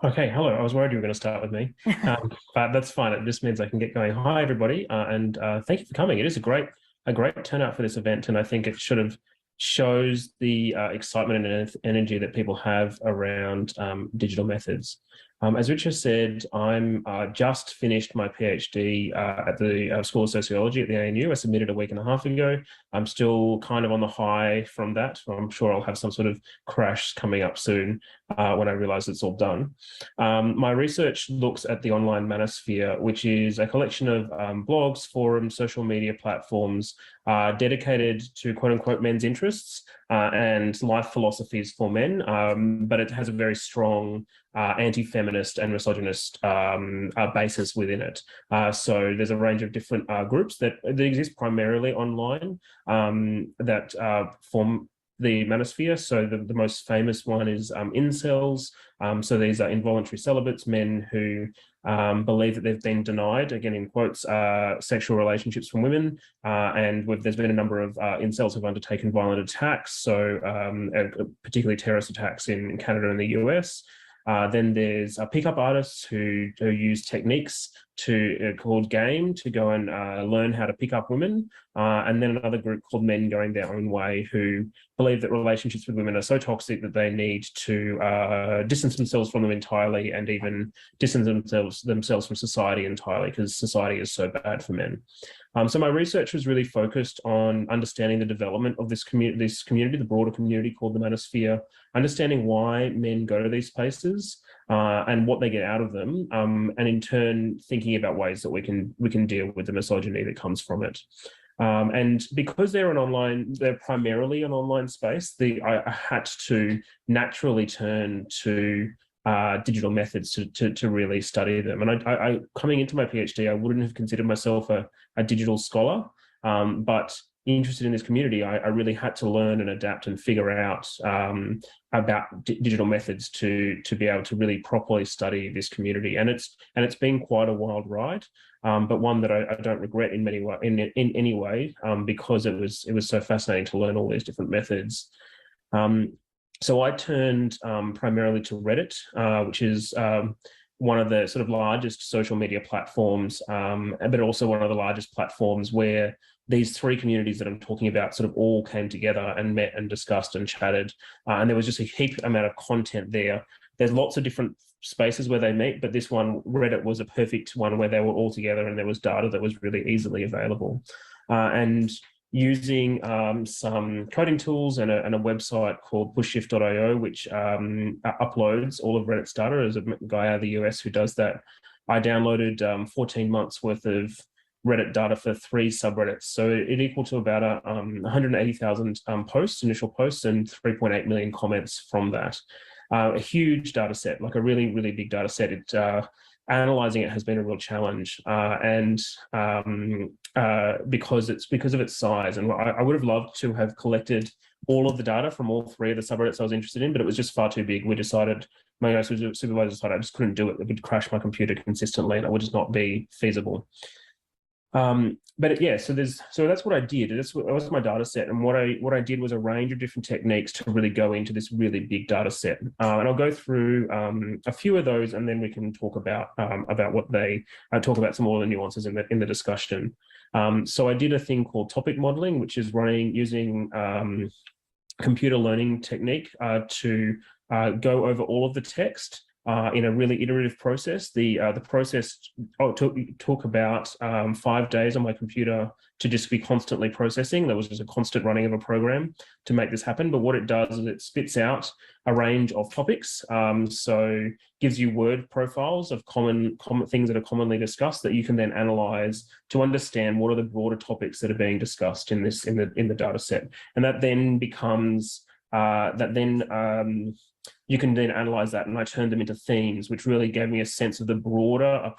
Okay, hello. I was worried you were going to start with me, but that's fine. It just means I can get going. Hi, everybody, and thank you for coming. It is a great turnout for this event, and I think it sort of shows the excitement and energy that people have around digital methods. As Richard said, I'm just finished my PhD at the School of Sociology at the ANU. I submitted a week and a half ago. I'm still kind of on the high from that. I'm sure I'll have some sort of crash coming up soon when I realize it's all done. My research looks at the online manosphere, which is a collection of blogs, forums, social media platforms dedicated to quote unquote men's interests and life philosophies for men, but it has a very strong anti-feminist and misogynist basis within it. So there's a range of different groups that exist primarily online that form the manosphere. So the most famous one is incels. So these are involuntary celibates, men who believe that they've been denied, again in quotes, sexual relationships from women. And there's been a number of incels who've undertaken violent attacks, so particularly terrorist attacks in Canada and the US. Then there's pickup artists who use techniques called game to go and learn how to pick up women. And then another group called men going their own way who believe that relationships with women are so toxic that they need to distance themselves from them entirely and even distance themselves from society entirely because society is so bad for men. So my research was really focused on understanding the development of this community, the broader community called the manosphere, understanding why men go to these places and what they get out of them, and in turn thinking about ways that we can deal with the misogyny that comes from it. And because they're primarily an online space, I had to naturally turn to digital methods to really study them. And I coming into my PhD, I wouldn't have considered myself a digital scholar, but interested in this community, I really had to learn and adapt and figure out about digital methods to be able to really properly study this community. And it's been quite a wild ride, but one that I don't regret in any way, because it was so fascinating to learn all these different methods. So I turned primarily to Reddit, which is one of the sort of largest social media platforms, but also one of the largest platforms where these three communities that I'm talking about sort of all came together and met and discussed and chatted. And there was just a heap amount of content there. There's lots of different spaces where they meet, but this one, Reddit, was a perfect one where they were all together and there was data that was really easily available. And using some coding tools and a website called pushshift.io, which uploads all of Reddit's data. There's a guy out of the US who does that. I downloaded 14 months worth of Reddit data for 3 subreddits. So it equal to about 180,000 initial posts, and 3.8 million comments from that. A huge data set, like a really, really big data set. Analyzing it has been a real challenge, and because of its size. And I would have loved to have collected all of the data from all 3 of the subreddits I was interested in, but it was just far too big. My supervisor decided I just couldn't do it. It would crash my computer consistently, and it would just not be feasible. But yeah, so that's what I did. That was my data set, and what I did was a range of different techniques to really go into this really big data set. And I'll go through a few of those, and then we can talk about what they talk about some more of the nuances in the discussion. So I did a thing called topic modeling, which is using computer learning technique to go over all of the text in a really iterative process. The process took about 5 days on my computer to just be constantly processing. There was just a constant running of a program to make this happen. But what it does is it spits out a range of topics. So gives you word profiles of common things that are commonly discussed that you can then analyze to understand what are the broader topics that are being discussed in the data set. And that then becomes you can then analyze that, and I turned them into themes, which really gave me a sense of the broader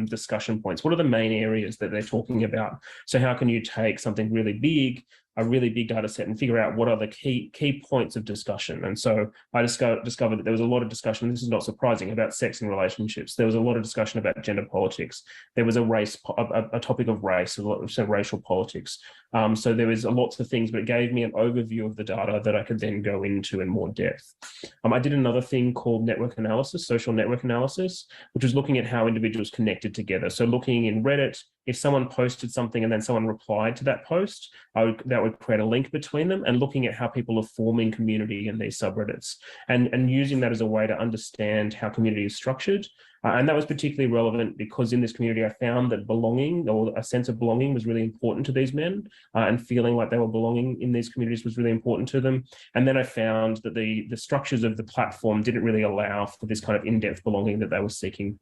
discussion points. What are the main areas that they're talking about? So how can you take something really big, a really big data set, and figure out what are the key points of discussion? And so I discovered that there was a lot of discussion, this is not surprising, about sex and relationships. There was a lot of discussion about gender politics. There was a topic of race, so racial politics. So there was lots of things, but it gave me an overview of the data that I could then go into in more depth. I did another thing called network analysis, social network analysis, which was looking at how individuals connected together. So looking in Reddit, if someone posted something and then someone replied to that post, that would create a link between them, and looking at how people are forming community in these subreddits, and using that as a way to understand how community is structured. And that was particularly relevant because in this community, I found that belonging, or a sense of belonging, was really important to these men, and feeling like they were belonging in these communities was really important to them. And then I found that the structures of the platform didn't really allow for this kind of in-depth belonging that they were seeking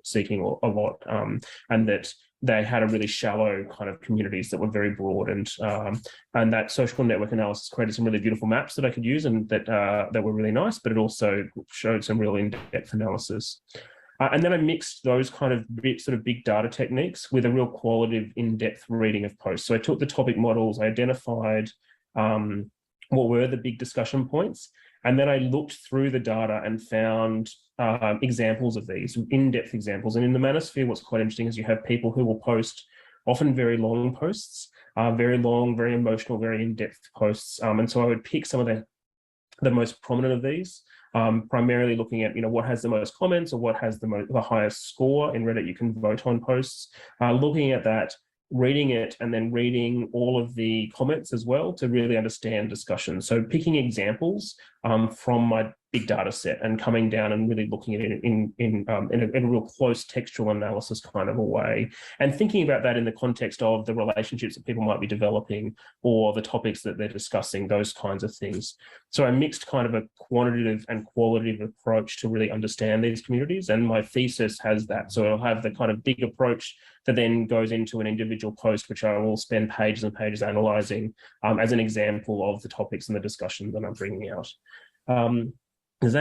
a lot, and that they had a really shallow kind of communities that were very broad, and that social network analysis created some really beautiful maps that I could use, and that were really nice, but it also showed some real in-depth analysis. And then I mixed those kind of sort of big data techniques with a real qualitative, in-depth reading of posts. So I took the topic models, I identified what were the big discussion points, and then I looked through the data and found examples of these, in-depth examples. And in the manosphere, what's quite interesting is you have people who will post often very long posts, very long, very emotional, very in-depth posts. And so I would pick some of the most prominent of these, primarily looking at, what has the most comments or what has the highest score. In Reddit, you can vote on posts. Looking at that, reading it, and then reading all of the comments as well to really understand discussion. So picking examples from my big data set and coming down and really looking at it in a real close textual analysis kind of a way, and thinking about that in the context of the relationships that people might be developing or the topics that they're discussing, those kinds of things. So I mixed kind of a quantitative and qualitative approach to really understand these communities, and my thesis has that. So I'll have the kind of big approach that then goes into an individual post, which I will spend pages and pages analyzing as an example of the topics and the discussion that I'm bringing out. Does that